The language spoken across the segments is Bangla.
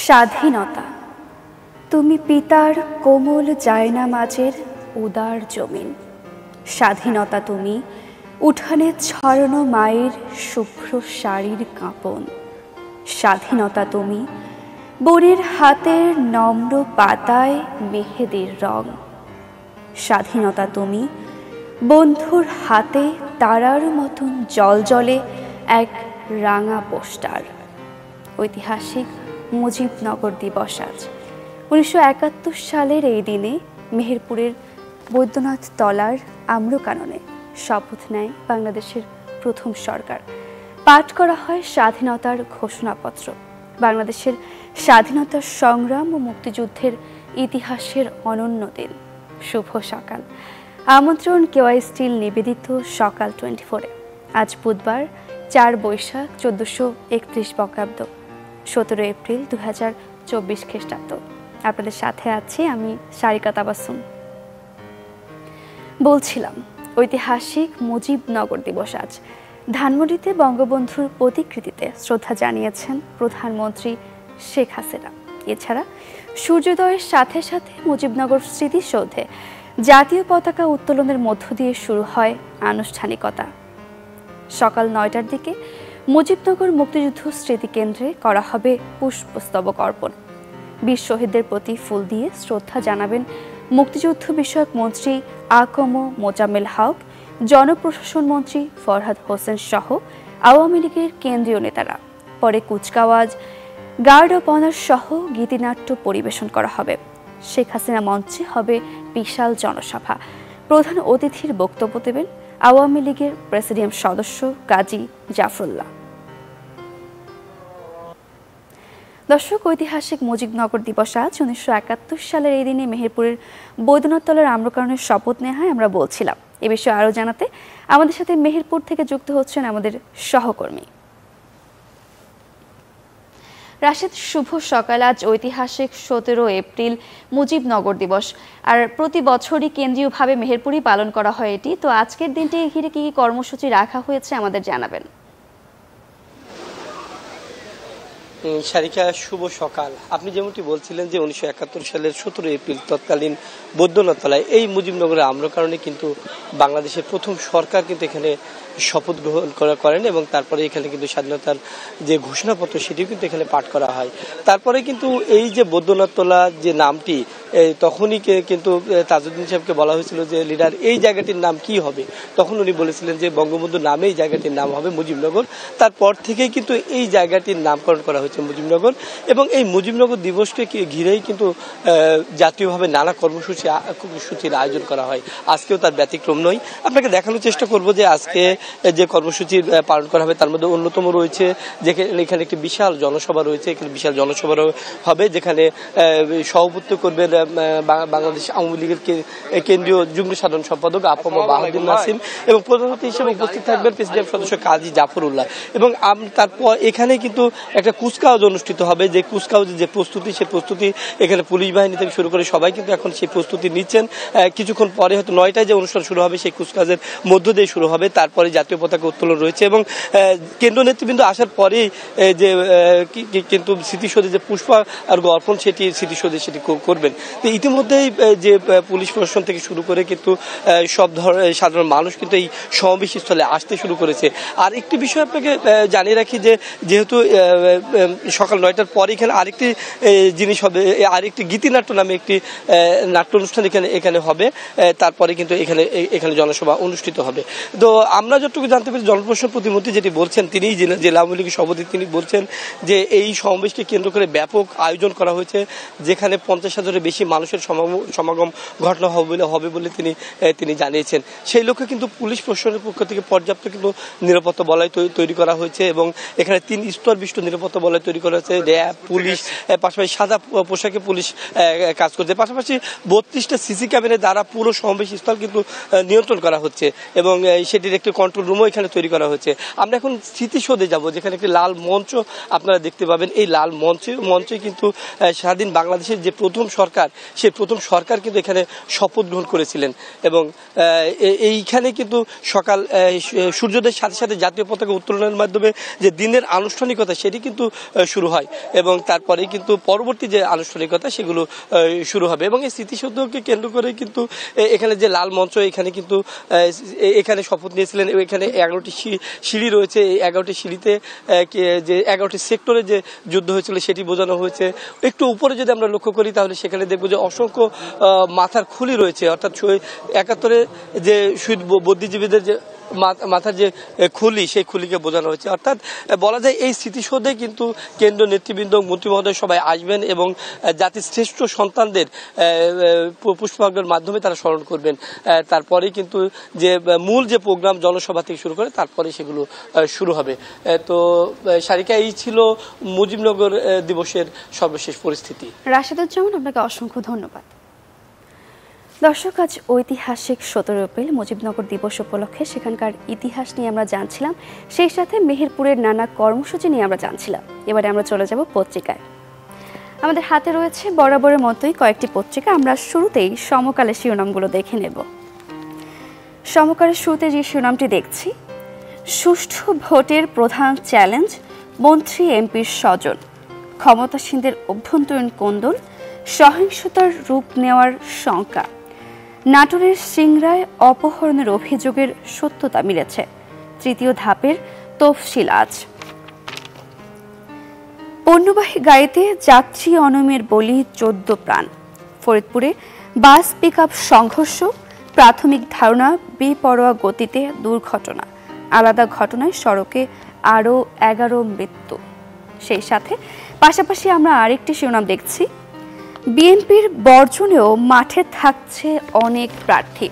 স্বাধীনতা তুমি পিতার কোমল জায়নামাজের উদার জমিন। স্বাধীনতা তুমি উঠানে ছড়ানো মায়ের শুভ্র শাড়ির কাঁপন। স্বাধীনতা তুমি বনের হাতের নম্র পাতায় মেহেদির রং। স্বাধীনতা তুমি বন্ধুর হাতে তারার মতন জলজলে এক রাঙা পোস্টার। ঐতিহাসিক মুজিবনগর দিবস আজ 1971 সালের এই দিনে মেহেরপুরের বৈদ্যনাথ তলার আম্রকাননে শপথ নেয় বাংলাদেশের প্রথম সরকার। পাঠ করা হয় স্বাধীনতার ঘোষণাপত্র। বাংলাদেশের স্বাধীনতার সংগ্রাম ও মুক্তিযুদ্ধের ইতিহাসের অনন্য দিন। শুভ সকাল। আমন্ত্রণ কেওয়াই স্টিল নিবেদিত সকাল 24-এ। আজ বুধবার 4 বৈশাখ 1431 বঙ্গাব্দ, 17 এপ্রিল 2024 খ্রিস্টাব্দ। আপনাদের সাথে আছি আমি সারিকা তাবাসসুম। বলছিলাম ঐতিহাসিক মুজিবনগর দিবস আজ। ধানমন্ডিতে বঙ্গবন্ধুর প্রতিকৃতিতে শ্রদ্ধা জানিয়েছেন প্রধানমন্ত্রী শেখ হাসিনা। এছাড়া সূর্যোদয়ের সাথে সাথে মুজিবনগর স্মৃতিসৌধে জাতীয় পতাকা উত্তোলনের মধ্য দিয়ে শুরু হয় আনুষ্ঠানিকতা। সকাল 9টার দিকে মুজিবনগর মুক্তিযুদ্ধ স্মৃতিকেন্দ্রে করা হবে পুষ্পস্তবক অর্পণ। বীর শহীদদের প্রতি ফুল দিয়ে শ্রদ্ধা জানাবেন মুক্তিযুদ্ধ বিষয়ক মন্ত্রী আকম মোজাম্মেল হক, জনপ্রশাসন মন্ত্রী ফরহাদ হোসেন সহ আওয়ামী লীগের কেন্দ্রীয় নেতারা। পরে কুচকাওয়াজ, গার্ড অব অনার সহ গীতিনাট্য পরিবেশন করা হবে। শেখ হাসিনা মঞ্চে হবে বিশাল জনসভা। প্রধান অতিথির বক্তব্য দেবেন আওয়ামী লীগের প্রেসিডিয়াম সদস্য কাজী জাফরুল্লাহ। দর্শক, ঐতিহাসিক মুজিবনগর দিবস আজ 1971 সালের এই দিনে মেহেরপুরের বৈদ্যনাথ তলার আম্রকাননের শপথ নেওয়া হয়। আমরা বলছিলাম এ বিষয়ে আরও জানাতে আমাদের সাথে মেহেরপুর থেকে যুক্ত হচ্ছেন আমাদের সহকর্মী রাশেদ। শুভ সকাল। আজ ঐতিহাসিক 17 এপ্রিল মুজিবনগর দিবস, আর প্রতি বছরই কেন্দ্রীয়ভাবে মেহেরপুরই পালন করা হয় এটি। তো আজকের দিনটি ঘিরে কি কি কর্মসূচি রাখা হয়েছে আমাদের জানাবেন। সারিকা, শুভ সকাল। আপনি যেমনটি বলছিলেন যে 1971 সালের 17 এপ্রিল তৎকালীন বৈদ্যনাথ তলায় এই মুজিবনগরের আম্রকাননে কিন্তু বাংলাদেশের প্রথম সরকার কিন্তু এখানে শপথ গ্রহণ করেন এবং তারপরে এখানে কিন্তু স্বাধীনতার যে ঘোষণাপত্র সেটিও কিন্তু এখানে পাঠ করা হয়। তারপরে কিন্তু এই যে বৈদ্যনাথ তলা যে নামটি, তখনই কিন্তু তাজউদ্দিন সাহেবকে বলা হয়েছিল যে লিডার এই জায়গাটির নাম কি হবে। তখন উনি বলেছিলেন যে বঙ্গবন্ধু নামে এই জায়গাটির নাম হবে মুজিবনগর। তারপর থেকেই কিন্তু এই জায়গাটির নামকরণ করা হয়েছে মুজিবনগর এবং এই মুজিবনগর দিবসকে ঘিরেই কিন্তু জাতীয়ভাবে নানা কর্মসূচির আয়োজন করা হয়। আজকেও তার ব্যতিক্রম নয়। আপনাকে দেখানোর চেষ্টা করব যে আজকে যে কর্মসূচি পালন করা হবে তার মধ্যে অন্যতম রয়েছে যেখানে এখানে একটি বিশাল জনসভা রয়েছে। এখানে বিশাল জনসভা হবে যেখানে সভাপতিত্ব করবেন বাংলাদেশ আওয়ামী লীগের কেন্দ্রীয় যুগ্ম সাধারণ সম্পাদক আফম বাহাউদ্দিন নাসিম এবং প্রধান অতিথি হিসেবে উপস্থিত থাকবেন প্রেসিডিয়াম সদস্য কাজী জাফরুল্লাহ। এবং তারপর এখানে কিন্তু একটা কুচকাওয়াজ অনুষ্ঠিত হবে। যে কুচকাওয়াজের যে প্রস্তুতি, সেই প্রস্তুতি এখানে পুলিশ বাহিনী থেকে শুরু করে সবাই কিন্তু এখন সেই প্রস্তুতি নিচ্ছেন। কিছুক্ষণ পরে হয়তো 9টায় যে অনুষ্ঠান শুরু হবে সেই কুচকাওয়াজের মধ্য দিয়ে শুরু হবে। তারপরে জাতীয় পতাকা উত্তোলন রয়েছে এবং কেন্দ্রীয় নেতৃবৃন্দ আসার পরে যে কিন্তু স্মৃতিসৌধে যে পুষ্প আর অর্পণ সেটি স্মৃতিসৌধে সেটি করবেন। তো ইতিমধ্যেই যে পুলিশ প্রশাসন থেকে শুরু করে কিন্তু সব ধরনের সাধারণ মানুষ কিন্তু এই সমাবেশ স্থলে আসতে শুরু করেছে। আর একটি বিষয় আপনাকে জানিয়ে রাখি যে যেহেতু সকাল 9টার পরে এখানে আরেকটি জিনিস হবে, আরেকটি গীতিনাট্য নামে একটি নাট্য অনুষ্ঠান এখানে হবে। তারপরে কিন্তু এখানে জনসভা অনুষ্ঠিত হবে। তো আমরা যতটুকু জানতে পারি জনপ্রশাসন প্রতিমন্ত্রী যেটি বলছেন, তিনি জেলা আওয়ামী লীগের সভাপতি, তিনি বলছেন যে এই সমাবেশকে কেন্দ্র করে ব্যাপক আয়োজন করা হয়েছে যেখানে 50,000-এর বেশি মানুষের সমাগম ঘটনা হবে বলে তিনি জানিয়েছেন। সেই লক্ষ্যে কিন্তু পুলিশ প্রশাসনের পক্ষ থেকে পর্যাপ্ত কিন্তু নিরাপত্তা বলয় তৈরি করা হয়েছে এবং এখানে 3 স্তর বিশিষ্ট নিরাপত্তা বলয় তৈরি করা হয়েছে। র্যাব, পুলিশ, পাশাপাশি সাদা পোশাকে পুলিশ কাজ করছে। পাশাপাশি 32টা সিসি ক্যামেরা দ্বারা পুরো সমাবেশ স্থল কিন্তু নিয়ন্ত্রণ করা হচ্ছে এবং সেটির একটি কন্ট্রোল কন্ট্রোল রুমও এখানে তৈরি করা হয়েছে। আমরা এখন স্মৃতিসৌধে যাব, যেখানে একটি লাল মঞ্চ আপনারা দেখতে পাবেন। এই লাল মঞ্চে কিন্তু স্বাধীন বাংলাদেশের যে প্রথম সরকার, সেই প্রথম সরকার কিন্তু এখানে শপথ গ্রহণ করেছিলেন। এবং এইখানে কিন্তু সকাল সূর্যোদয়ের সাথে সাথে জাতীয় পতাকা উত্তোলনের মাধ্যমে যে দিনের আনুষ্ঠানিকতা সেটি কিন্তু শুরু হয়, এবং তারপরেই কিন্তু পরবর্তী যে আনুষ্ঠানিকতা সেগুলো শুরু হবে। এবং এই স্মৃতিসৌধকে কেন্দ্র করে কিন্তু এখানে যে লাল মঞ্চ, এখানে কিন্তু এখানে শপথ নিয়েছিলেন। এখানে 11টি সিঁড়ি রয়েছে। এই 11টি সিঁড়িতে যে 11টি সেক্টরে যে যুদ্ধ হয়েছিল সেটি বোঝানো হয়েছে। একটু উপরে যদি আমরা লক্ষ্য করি তাহলে সেখানে দেখবো যে অসংখ্য মাথার খুলি রয়েছে, অর্থাৎ 71-এ যে শহীদ বুদ্ধিজীবীদের যে মাথার যে খুলি, সেই খুলিকে বোঝানো হয়েছে। অর্থাৎ বলা যায় এই স্মৃতিসৌধে কিন্তু কেন্দ্রীয় নেতৃবৃন্দ, মন্ত্রী মহোদয় সবাই আসবেন এবং জাতির শ্রেষ্ঠ সন্তানদের পুষ্পার্ঘ্যের মাধ্যমে তারা স্মরণ করবেন। তারপরে কিন্তু যে মূল যে প্রোগ্রাম জনসভা থেকে শুরু করে তারপরে সেগুলো শুরু হবে। তো সারিকা, এই ছিল মুজিবনগর দিবসের সর্বশেষ পরিস্থিতি। রাশেদুজ্জামান, আপনাকে অসংখ্য ধন্যবাদ। দর্শক, আজ ঐতিহাসিক 17 এপ্রিল মুজিবনগর দিবস উপলক্ষে সেখানকার ইতিহাস নিয়ে আমরা জানছিলাম, সেই সাথে মেহেরপুরের নানা কর্মসূচি নিয়ে আমরা জানছিলাম। এবারে আমরা চলে যাব পত্রিকায়। আমাদের হাতে রয়েছে বরাবরের মতোই কয়েকটি পত্রিকা। আমরা শুরুতেই সমকালের শিরোনামগুলো দেখে নেব। সমকালের শুরুতে যে শিরোনামটি দেখছি, সুষ্ঠু ভোটের প্রধান চ্যালেঞ্জ মন্ত্রী এমপির স্বজন, ক্ষমতাসীনদের অভ্যন্তরীণ কোন্দল, সহিংসতার রূপ নেওয়ার শঙ্কা, নাটোরের সিংড়ায় অপহরণের অভিযোগের সত্যতা মিলেছে, তৃতীয় ধাপের তফসিল আজ। পণ্যবাহী গাড়িতে যাত্রী অনিয়মের বলি 14 প্রাণ, ফরিদপুরে বাস পিকআপ সংঘর্ষ, প্রাথমিক ধারণা বেপরোয়া গতিতে দুর্ঘটনা, আলাদা ঘটনায় সড়কে আরও 11 মৃত্যু। সেই সাথে পাশাপাশি আমরা আরেকটি শিরোনাম দেখছি, বিএনপির বর্জনেও মাঠে থাকছে অনেক প্রার্থী,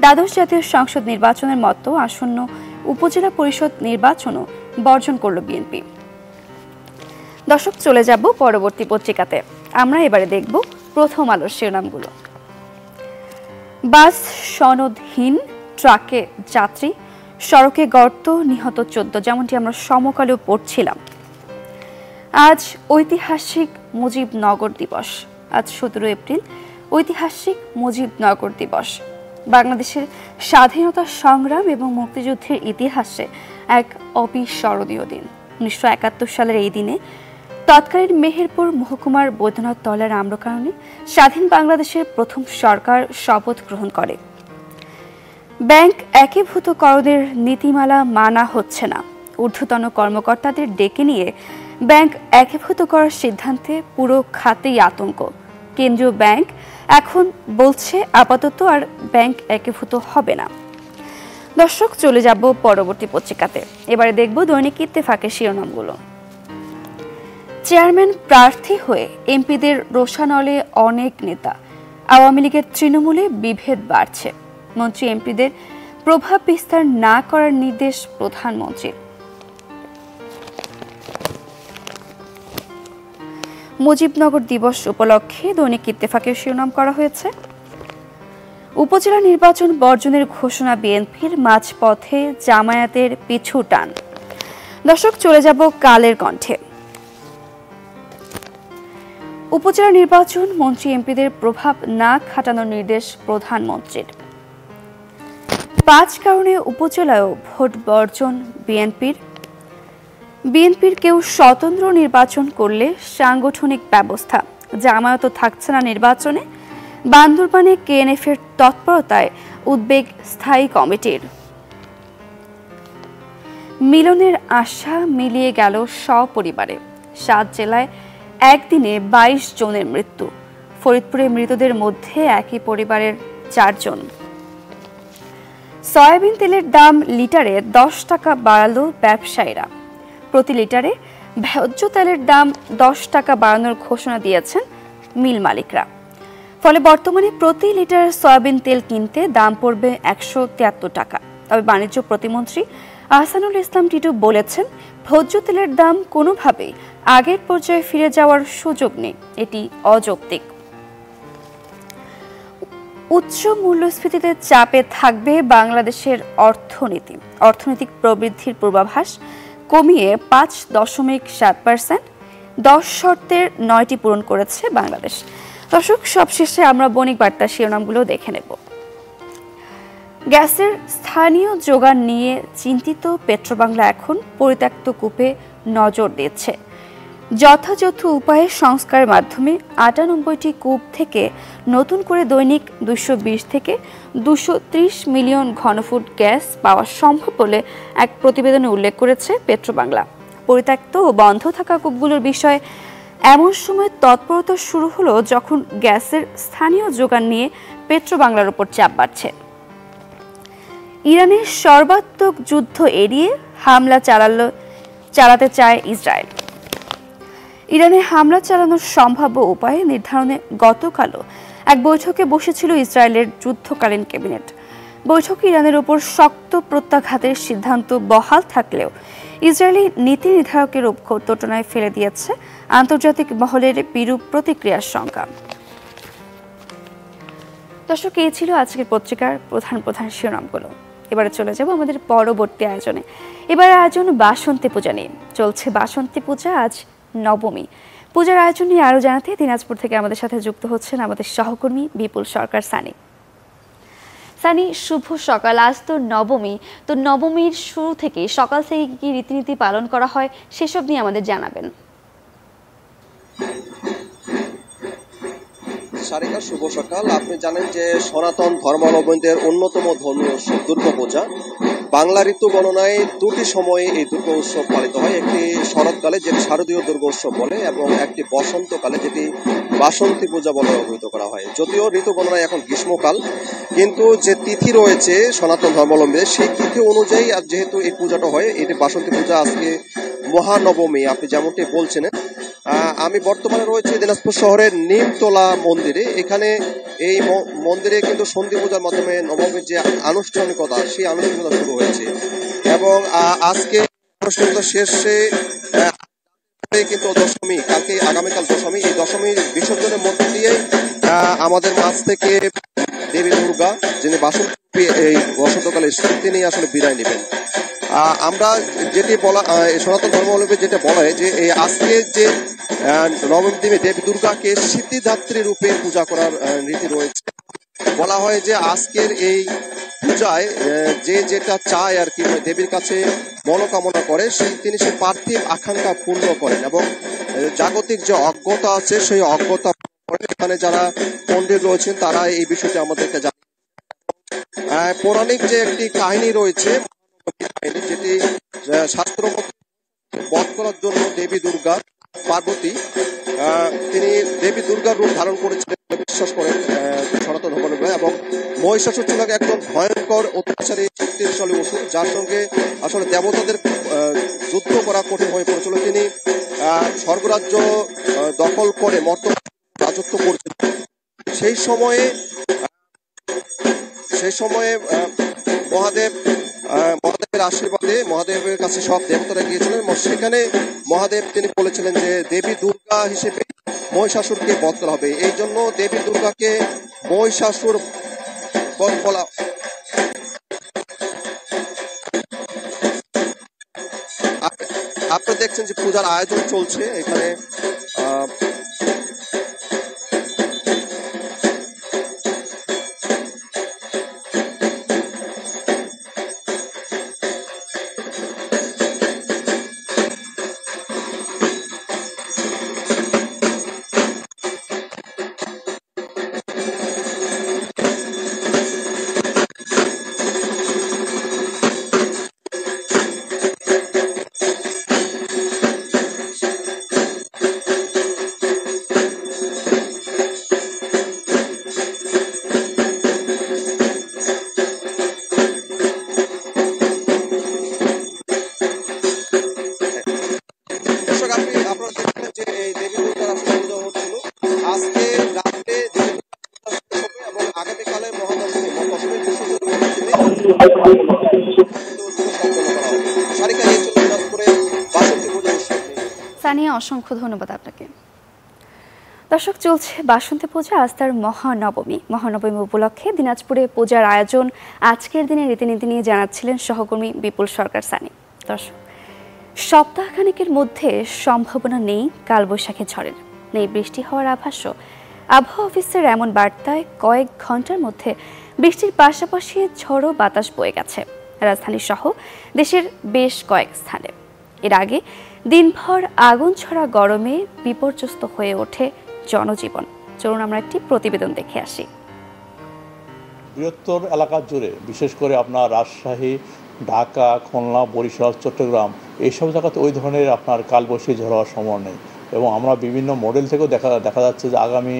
দ্বাদশ জাতীয় সংসদ নির্বাচনের মতো আসন্ন উপজেলা পরিষদ নির্বাচনও বর্জন করল বিএনপি। দর্শক, চলে যাব পরবর্তী পত্রিকাতে। আমরা এবারে দেখব প্রথম আলোর শিরোনামগুলো। বাস সনদহীন, ট্রাকে যাত্রী, সড়কে গর্ত, নিহত 14, যেমনটি আমরা সমকালেও পড়ছিলাম। আজ ঐতিহাসিক মুজিবনগর দিবস। আজ 17 এপ্রিল ঐতিহাসিক মুজিবনগর দিবস। বাংলাদেশের স্বাধীনতা সংগ্রাম এবং মুক্তিযুদ্ধের ইতিহাসে এক অবিস্মরণীয় দিন। 1971 সালের এই দিনে তৎকালীন মেহেরপুর মহকুমার বৈদ্যনাথ তলার আম্রকাননে স্বাধীন বাংলাদেশের প্রথম সরকার শপথ গ্রহণ করে। ব্যাংক একীভূতকরণের নীতিমালা মানা হচ্ছে না, ঊর্ধ্বতন কর্মকর্তাদের ডেকে নিয়ে ব্যাংক একীভূত করার সিদ্ধান্তে পুরো খাতেই আতঙ্ক। কেন্দ্রীয় ব্যাংক এখন বলছে আপাতত আর ব্যাংক একীভূত হবে না। দর্শক, চলে যাব পরবর্তী পত্রিকাতে। এবারে দেখব দৈনিক ইত্তেফাকের শিরোনামগুলো। চেয়ারম্যান প্রার্থী হয়ে এমপিদের রোষানলে অনেক নেতা, আওয়ামী লীগের তৃণমূলে বিভেদ বাড়ছে, মন্ত্রী এমপিদের প্রভাব বিস্তার না করার নির্দেশ প্রধানমন্ত্রীর। মুজিবনগর দিবস উপলক্ষে দৈনিক ইত্তেফাকের শিরোনাম করা হয়েছে, উপজেলা নির্বাচন বর্জনের ঘোষণা বিএনপির, মাঝপথে জামায়াতের পিছু টান। দর্শক, চলে যাব কালের কণ্ঠে। উপজেলা নির্বাচন, মন্ত্রী এমপিদের প্রভাব না খাটানোর নির্দেশ প্রধানমন্ত্রীর। 5 কারণে উপজেলায়ও ভোট বর্জন বিএনপির কেউ স্বতন্ত্র নির্বাচন করলে সাংগঠনিক ব্যবস্থা, জামায়াত থাকছে না নির্বাচনে, বান্দরবানে কেএনএফের তৎপরতায় উদ্বেগ স্থায়ী কমিটির। মিলনের আশা মিলিয়ে গেল সপরিবারে, 7 জেলায় একদিনে 22 জনের মৃত্যু, ফরিদপুরে মৃতদের মধ্যে একই পরিবারের 4 জন। সয়াবিন তেলের দাম লিটারে 10 টাকা বাড়ালো ব্যবসায়ীরা, প্রতি লিটারে ভোজ্য তেলের দাম 10 টাকা বাড়ানোর ঘোষণা দিয়েছেন মিল মালিকরা। ফলে বর্তমানে প্রতি লিটার সয়াবিন তেল কিনতে দাম পড়বে 173 টাকা। তবে বাণিজ্য প্রতিমন্ত্রী আহসানুল ইসলাম টিটু বলেছেন, ভোজ্য তেলের দাম কোনোভাবেই আগের পর্যায়ে ফিরে যাওয়ার সুযোগ নেই, এটি অযৌক্তিক। উচ্চ মূল্যস্ফীতিতে চাপে থাকবে বাংলাদেশের অর্থনৈতিক প্রবৃদ্ধির পূর্বাভাস কমিয়ে 5.7%, 10 শর্তের 9টি পূরণ করেছে বাংলাদেশ। দর্শক, সবশেষে আমরা বণিক বার্তা শিরোনামগুলো দেখে নেব। গ্যাসের স্থানীয় যোগান নিয়ে চিন্তিত পেট্রোবাংলা এখন পরিত্যক্ত কূপে নজর দিচ্ছে। যথাযথ উপায়ে সংস্কারের মাধ্যমে 98টি কূপ থেকে নতুন করে দৈনিক 220 থেকে 230 মিলিয়ন ঘনফুট গ্যাস পাওয়া সম্ভব বলে এক প্রতিবেদনে উল্লেখ করেছে পেট্রোবাংলা। পরিত্যক্ত ও বন্ধ থাকা কূপগুলোর বিষয়ে এমন সময় তৎপরতা শুরু হলো যখন গ্যাসের স্থানীয় যোগান নিয়ে পেট্রোবাংলার উপর চাপ বাড়ছে। ইরানের সর্বাত্মক যুদ্ধ এড়িয়ে হামলা চালাতে চায় ইসরায়েল। ইরানে হামলা চালানোর সম্ভাব্য উপায় নির্ধারণে গতকালও এক বৈঠকে বসেছিল ইসরায়েলের যুদ্ধকালীন ক্যাবিনেট। বৈঠকে ইরানের উপর শক্ত প্রত্যাঘাতের সিদ্ধান্ত বহাল থাকলেও ইসরায়েলি নীতি নির্ধারকের দোটানায় ফেলে দিয়েছে আন্তর্জাতিক মহলের বিরূপ প্রতিক্রিয়ার শঙ্কা। দর্শক, এই ছিল আজকের পত্রিকার প্রধান শিরোনামগুলো। এবারে চলে যাব আমাদের পরবর্তী আয়োজনে। এবার আয়োজন বাসন্তী পূজা নিয়ে। চলছে বাসন্তী পূজা, আজ নবমী। পূজার আয়োজন নিয়ে আরও জানাতে দিনাজপুর থেকে আমাদের সাথে যুক্ত হচ্ছেন আমাদের সহকর্মী বিপুল সরকার। সানি, শুভ সকাল। আজ তো নবমী, তো নবমীর শুরু থেকে সকাল থেকে কি রীতিনীতি পালন করা হয় সেসব নিয়ে আমাদের জানাবেন। সারিকা, শুভ সকাল। আপনি জানেন যে সনাতন ধর্মাবলম্বীদের অন্যতম ধর্মীয় উৎসব দুর্গাপূজা। বাংলা ঋতু গণনায় দুটি সময়ে এই দুর্গা উৎসব পালিত হয়। একটি শরৎকালে, যেটি শারদীয় দুর্গা উৎসব বলে, এবং একটি বসন্তকালে, যেটি বাসন্তী পূজা বলে অভিহিত করা হয়। যদিও ঋতু গণনায় এখন গ্রীষ্মকাল, কিন্তু যে তিথি রয়েছে সনাতন ধর্মাবলম্বীদের, সেই তিথি অনুযায়ী আর যেহেতু এই পূজাটা হয়, এটি বাসন্তী পূজা। আজকে মহানবমী, আপনি যেমনটি বলছেন। আমি বর্তমানে রয়েছে দিনাজপুর শহরের নিমতলা মন্দিরে। এখানে এই মন্দিরে কিন্তু সন্ধি পূজার মাধ্যমে নবমীর যে আনুষ্ঠানিকতা, সেই আনুষ্ঠানিকতা শুরু হয়েছে, এবং আজকে আনুষ্ঠানিকতা শেষে কিন্তু দশমী, কালকে আগামীকাল দশমী। এই দশমীর বিসর্জনের মধ্য দিয়ে আমাদের মাঝ থেকে দেবী দুর্গা, যিনি বাসন্তী এই বসন্তকালে, তিনি আসলে বিদায় নেবেন। আমরা যেটি বলা, সনাতন ধর্মাবলম্বী যেটা বলা হয় যে এই আজকে যে নবমী দিনে দেবী দুর্গাকে সিদ্ধিদাত্রী রূপে পূজা করার রীতি রয়েছে। বলা হয় যে আজকের এই পূজায় যে যেটা চায় আর কি, দেবীর কাছে মনোকামনা করে, তিনি সেই পার্থিব আকাঙ্ক্ষা পূর্ণ করেন, এবং জাগতিক যে অজ্ঞতা আছে সেই অজ্ঞতা করেন। এখানে যারা পণ্ডিত রয়েছেন তারা এই বিষয়টি আমাদেরকে জানান। পৌরাণিক যে একটি কাহিনী রয়েছে, যেটি শাস্ত্র বধ করার জন্য দেবী দুর্গা পার্বতী, তিনি দেবী দুর্গার রূপ ধারণ করেছিলেন বিশ্বাস করেন সনাতন ধর্মাবলম্বী। এবং মহিষাসুর ছিল একজন ভয়ঙ্কর অত্যাচারী শক্তিশালী অসুর, যার সঙ্গে আসলে দেবতাদের যুদ্ধ করা কঠিন হয়ে পড়েছিল। তিনি স্বর্গরাজ্য দখল করে মর্ত রাজত্ব করছিলেন। সেই সময়ে মহাদেবের আশীর্বাদে মহাদেবের কাছে সব দেবতারা গিয়েছিলেন। সেখানে মহাদেব তিনি বলেছিলেন যে দেবী দুর্গা হিসেবে মহিষাসুরকে বধ করা হবে। এই জন্য দেবী দুর্গাকে মহিষাসুর বধ বলা। আপনারা দেখছেন যে পূজার আয়োজন চলছে এখানে। সানিয়া, অসংখ্য ধন্যবাদ আপনাকে। দর্শক, চলছে বাসন্তী পূজা, আজ তার মহানবমী উপলক্ষে দিনাজপুরে পূজার আয়োজন আজকের দিনে রীতিনীতি নিয়ে জানাচ্ছিলেন সহকর্মী বিপুল সরকার সানি। দর্শক, সপ্তাহখানেকের মধ্যে সম্ভাবনা নেই কালবৈশাখী ঝড়ের, নেই বৃষ্টি হওয়ার আভাসও। আবহাওয়া অফিসের এমন বার্তায় কয়েক ঘন্টার মধ্যে বৃষ্টির পাশাপাশি ঝড়ো বাতাস বয়ে গেছে রাজধানী সহ দেশের বেশ কয়েক স্থানে। এর আগে দিনভর আগুন ছড়া গরমে বিপর্যস্ত হয়ে ওঠে জনজীবন। চলুন আমরা একটি প্রতিবেদন দেখে আসি। বৃহত্তর এলাকা জুড়ে, বিশেষ করে আপনার রাজশাহী, ঢাকা, খুলনা, বরিশাল, চট্টগ্রাম এইসব জায়গাতে ওই ধরনের আপনার কালবৈশাখী ঝড় হওয়ার সম্ভাবনা নেই, এবং আমরা বিভিন্ন মডেল থেকেও দেখা যাচ্ছে যে আগামী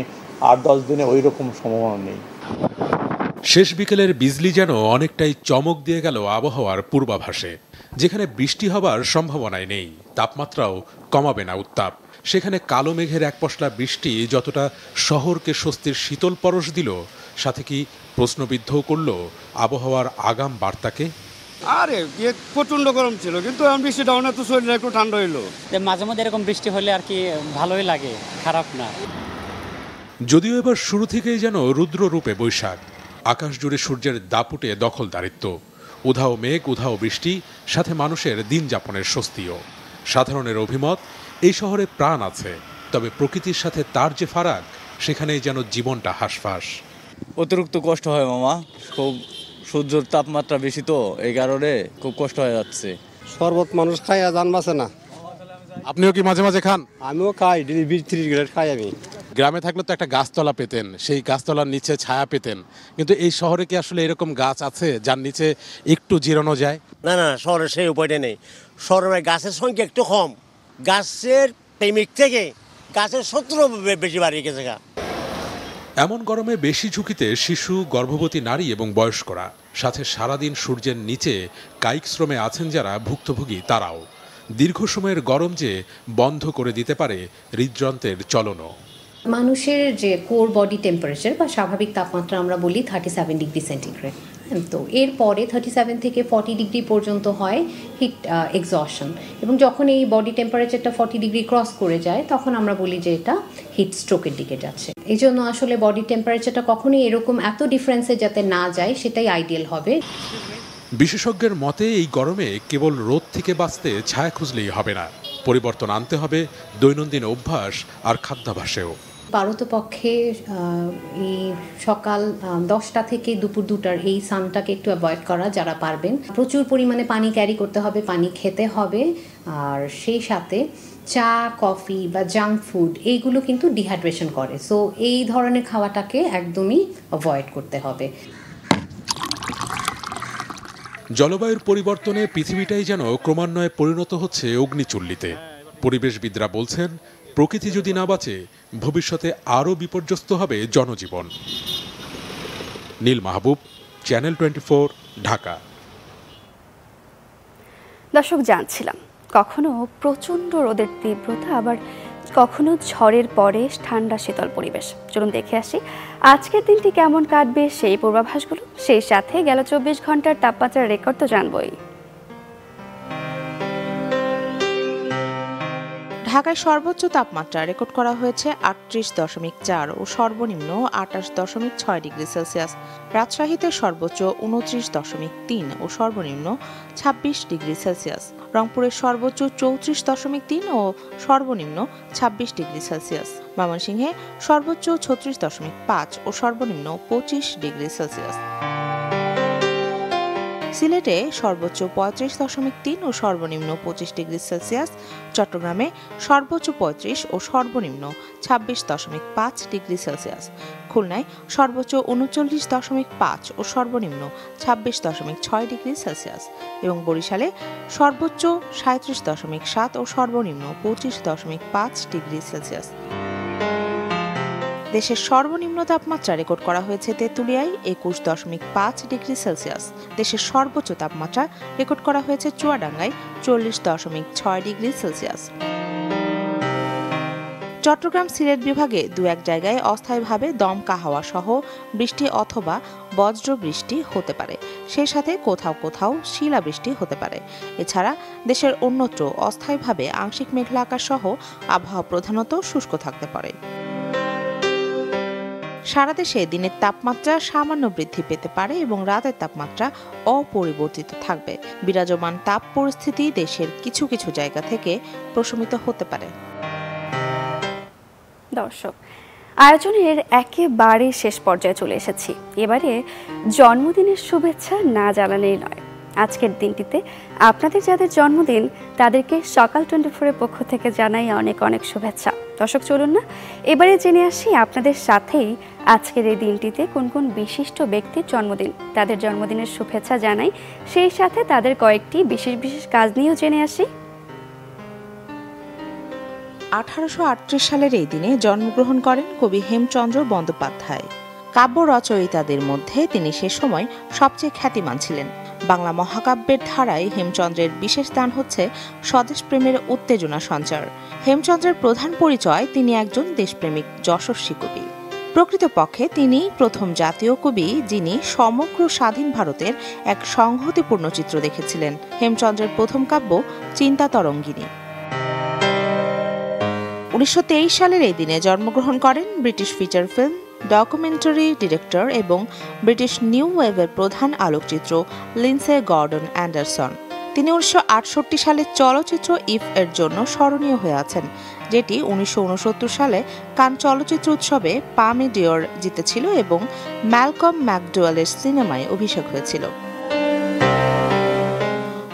৮-১০ দিনে ওই রকম সম্ভাবনা নেই। শেষ বিকেলের বিজলি যেন অনেকটাই চমক দিয়ে গেল আবহাওয়ার পূর্বাভাসে। যেখানে বৃষ্টি হবার সম্ভাবনাই নেই, তাপমাত্রাও কমাবে না উত্তাপ, সেখানে কালো মেঘের এক পশলা বৃষ্টি যতটা শহরকে স্বস্তির শীতল পরশ দিল, সাথে কি প্রশ্নবিদ্ধও করল আবহাওয়ার আগাম বার্তাকে। আরে প্রচন্ড গরম ছিল, কিন্তু এখন বৃষ্টিটা অনেক তো শরীরে একটু ঠান্ডা হইলো। মাঝে মধ্যে এরকম বৃষ্টি হলে আর কি ভালোই লাগে, খারাপ না। যদিও এবার শুরু থেকেই যেন রুদ্র রূপে বৈশাখ, আকাশ জুড়ে সূর্যের দাপুটে দখলদারিত্ব, উধাও মেঘ, উধাও বৃষ্টি, সাথে মানুষের দিন যাপনের স্বস্তিও। সাধারণের অভিমত, এই শহরে প্রাণ আছে, তবে প্রকৃতির সাথে তার যে ফারাক, সেখানেই যেন জীবনটা হাঁসফাঁস। অতিরিক্ত কষ্ট হয় মামা, খুব সূর্যের তাপমাত্রা বেশি, তো এই কারণে খুব কষ্ট হয়ে যাচ্ছে। শরবত মানুষ খাইয়া জানবাছে না। আপনিও কি মাঝে মাঝে খান? আমিও খাই, 20-30 গ্রেড খাই আমি। গ্রামে থাকলে তো একটা গাছতলা পেতেন, সেই গাছতলার নিচে ছায়া পেতেন, কিন্তু এই শহরে কি আসলে এরকম গাছ আছে যার নিচে একটু জিরানো যায়? না না, শহরে সেই উপায়টা নেই। শহরে গাছের সংখ্যা একটু কম, গাছের প্রেমিক থেকে গাছের শত্রু বেশি বাড়িয়ে গেছে। এমন গরমে বেশি ঝুঁকিতে শিশু, গর্ভবতী নারী এবং বয়স্করা, সাথে সারাদিন সূর্যের নিচে কায়িক শ্রমে আছেন যারা ভুক্তভোগী তারাও। দীর্ঘ সময়ের গরম যে বন্ধ করে দিতে পারে হৃদযন্ত্রের চলনও। মানুষের যে কোর বডি টেম্পারেচার বা স্বাভাবিক তাপমাত্রা আমরা বলি 37 ডিগ্রি সেন্টিগ্রেড, তো এরপরে 37 থেকে 40 ডিগ্রি পর্যন্ত হয় হিট এক্সশন, এবং যখন এই বডি টেম্পারেচারটা 40 ডিগ্রি ক্রস করে যায় তখন আমরা বলি যে এটা হিট স্ট্রোকের দিকে যাচ্ছে। এই জন্য আসলে বডি টেম্পারেচারটা কখনোই এরকম এত ডিফারেন্সে যাতে না যায়, সেটাই আইডিয়াল হবে। বিশেষজ্ঞের মতে এই গরমে কেবল রোদ থেকে বাঁচতে ছায়া খুঁজলেই হবে না, পরিবর্তন আনতে হবে দৈনন্দিন অভ্যাস আর খাদ্যাভ্যাসেও। পারতপক্ষে এই সকাল 10টা থেকে দুপুর 2টার এই সানটাকে একটু অ্যাভয়েড করা যারা পারবেন। প্রচুর পরিমাণে পানি ক্যারি করতে হবে, পানি খেতে হবে, আর সেই সাথে চা, কফি বা জাঙ্ক ফুড এইগুলো কিন্তু ডিহাইড্রেশন করে, সো এই ধরনের খাওয়াটাকে একদমই অ্যাভয়েড করতে হবে। জলবায়ুর পরিবর্তনে পৃথিবীটাই যেন ক্রমান্বয়ে পরিণত হচ্ছে অগ্নিচুল্লিতে। পরিবেশবিদরা বলছেন, প্রকৃতি যদি না বাঁচে, ভবিষ্যতে আরও বিপর্যস্ত হবে জনজীবন। নীল মাহবুব, চ্যানেল 24, ঢাকা। দর্শক, জানছিলাম কখনো প্রচণ্ড রোদের তীব্রতা, আবার কখনো ঝড়ের পরে ঠান্ডা শীতল পরিবেশ। চলুন দেখে আসি আজকের দিনটি কেমন কাটবে সেই পূর্বাভাসগুলো, সেই সাথে গেল 24 ঘন্টার তাপমাত্রার রেকর্ড তো জানবই। ঢাকায় সর্বোচ্চ তাপমাত্রা রেকর্ড করা হয়েছে 38.4 ও সর্বনিম্ন 28.6 ডিগ্রি সেলসিয়াস। রাজশাহীতে সর্বোচ্চ 29.3 ও সর্বনিম্ন 26 ডিগ্রি সেলসিয়াস। রংপুরের সর্বোচ্চ 34.3 ও সর্বনিম্ন 26 ডিগ্রি সেলসিয়াস। ময়মনসিংহে সর্বোচ্চ 36.5 ও সর্বনিম্ন 25 ডিগ্রি সেলসিয়াস। সিলেটে সর্বোচ্চ 35.3 ও সর্বনিম্ন 25 ডিগ্রি সেলসিয়াস। চট্টগ্রামে সর্বোচ্চ 35 ও সর্বনিম্ন 26.5 ডিগ্রি সেলসিয়াস। খুলনায় সর্বোচ্চ 39.5 ও সর্বনিম্ন 26.6 ডিগ্রি সেলসিয়াস এবং বরিশালে সর্বোচ্চ 37.7 ও সর্বনিম্ন 25.5 ডিগ্রি সেলসিয়াস। দেশের সর্বনিম্ন তাপমাত্রা রেকর্ড করা হয়েছে তেঁতুলিয়ায় 21.5 ডিগ্রি সেলসিয়াস। দেশের সর্বোচ্চ তাপমাত্রা রেকর্ড করা হয়েছে চুয়াডাঙ্গায় 40.6 ডিগ্রি সেলসিয়াস। চট্টগ্রাম, সিলেট বিভাগে দু এক জায়গায় অস্থায়ীভাবে দমকা হাওয়া সহ বৃষ্টি অথবা বজ্র বৃষ্টি হতে পারে, সেই সাথে কোথাও কোথাও শিলাবৃষ্টি হতে পারে। এছাড়া দেশের অন্যত্র অস্থায়ীভাবে আংশিক মেঘলা আকাশ সহ আবহাওয়া প্রধানত শুষ্ক থাকতে পারে। সারা দেশে দিনের তাপমাত্রা সামান্য বৃদ্ধি পেতে পারে এবং রাতের তাপমাত্রা অপরিবর্তিত থাকবে। বিরাজমান তাপ পরিস্থিতি দেশের কিছু কিছু জায়গা থেকে প্রশমিত হতে পারে। দর্শক, আয়োজনের একেবারে শেষ পর্যায়ে চলে এসেছি। এবারে জন্মদিনের শুভেচ্ছা না জানালেই নয়। আজকের দিনটিতে আপনাদের যাদের জন্মদিন তাদেরকে সকাল 24-এর পক্ষ থেকে জানাই অনেক অনেক শুভেচ্ছা। দর্শক, চলুন না এবারে জেনে আসি আপনাদের সাথেই আজকের এই দিনটিতে কোন কোন বিশিষ্ট ব্যক্তির জন্মদিন। তাদের জন্মদিনের শুভেচ্ছা জানাই, সেই সাথে তাদের কয়েকটি বিশেষ বিশেষ কাজ নিয়েও জেনে আসি। 1838 সালের এই দিনে জন্মগ্রহণ করেন কবি হেমচন্দ্র বন্দ্যোপাধ্যায়। কাব্য রচয়িতাদের মধ্যে তিনি সে সময় সবচেয়ে খ্যাতিমান ছিলেন। বাংলা মহাকাব্যের ধারায় হেমচন্দ্রের বিশেষ দান হচ্ছে স্বদেশপ্রেমের উত্তেজনা সঞ্চার। হেমচন্দ্রের প্রধান পরিচয় তিনি একজন দেশপ্রেমিক যশস্বী কবি। প্রকৃতপক্ষে তিনি প্রথম জাতীয় কবি যিনি সমগ্র স্বাধীন ভারতের এক সংহতিপূর্ণ চিত্র দেখেছিলেন। হেমচন্দ্রের প্রথম কাব্য চিন্তা তরঙ্গিনী। 1923 সালের এই দিনে জন্মগ্রহণ করেন British feature film, documentary director এবং ব্রিটিশ নিউ ওয়েভের প্রধান আলোকচিত্র লিন্ডসে গর্ডন অ্যান্ডারসন। তিনি 1968 সালে চলচ্চিত্র ইফ এর জন্য স্মরণীয় হয়ে আছেন, যেটি 1969 সালে কান চলচ্চিত্র উৎসবে পামে ডিওর জিতেছিল এবং ম্যালকম ম্যাকডোয়েলের সিনেমায় অভিষেক হয়েছিল।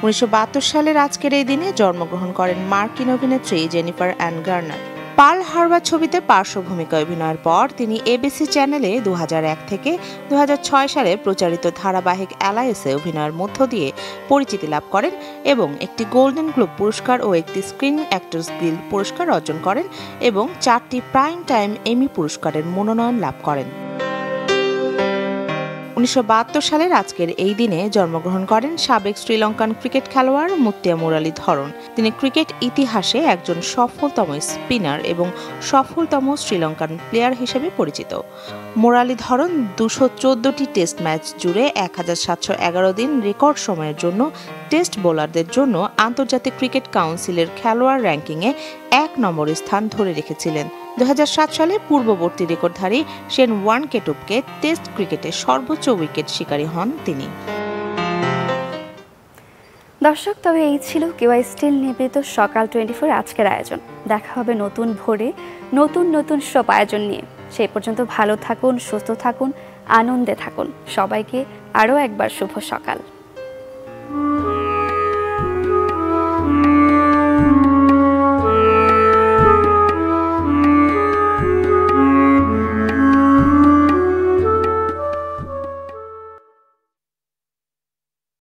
1972 সালের আজকের এই দিনে জন্মগ্রহণ করেন মার্কিন অভিনেত্রী Jennifer Ann Garner. Pearl Harbor ছবিতে পার্শ্ব ভূমিকায় অভিনয়ের পর তিনি এবিসি চ্যানেলে 2001 থেকে 2006 সালে প্রচারিত ধারাবাহিক অ্যালায়েসে অভিনয়ের মধ্য দিয়ে পরিচিতি লাভ করেন এবং একটি গোল্ডেন গ্লোব পুরস্কার ও একটি স্ক্রিন অ্যাক্টরস গিল্ড পুরস্কার অর্জন করেন এবং 4টি প্রাইম টাইম এমি পুরস্কারের মনোনয়ন লাভ করেন। 1972 সালের আজকের এই দিনে জন্মগ্রহণ করেন সাবেক শ্রীলঙ্কান ক্রিকেট খেলোয়াড় মুত্তিয়া মুরালীধরন। তিনি ক্রিকেট ইতিহাসে একজন সফলতম স্পিনার এবং সফলতম শ্রীলঙ্কান প্লেয়ার হিসেবে পরিচিত। মুরালীধরন 214টি টেস্ট ম্যাচ জুড়ে 1711 দিন রেকর্ড সময়ের জন্য টেস্ট বোলারদের জন্য আন্তর্জাতিক ক্রিকেট কাউন্সিলের খেলোয়াড় র্যাঙ্কিংয়ে 1 নম্বর স্থান ধরে রেখেছিলেন। 2007 সালে পূর্ববর্তী রেকর্ডধারী শেন ওয়ার্নকেটুপকে টেস্ট ক্রিকেটে সর্বোচ্চ উইকেট শিকারী হন তিনি। দর্শক, তবে এই ছিল কেওয়াই স্টিল নিবেদিত সকাল 24 আজকের আয়োজন। দেখা হবে নতুন ভোরে নতুন নতুন সব আয়োজন নিয়ে। সেই পর্যন্ত ভালো থাকুন, সুস্থ থাকুন, আনন্দে থাকুন। সবাইকে আরও একবার শুভ সকাল।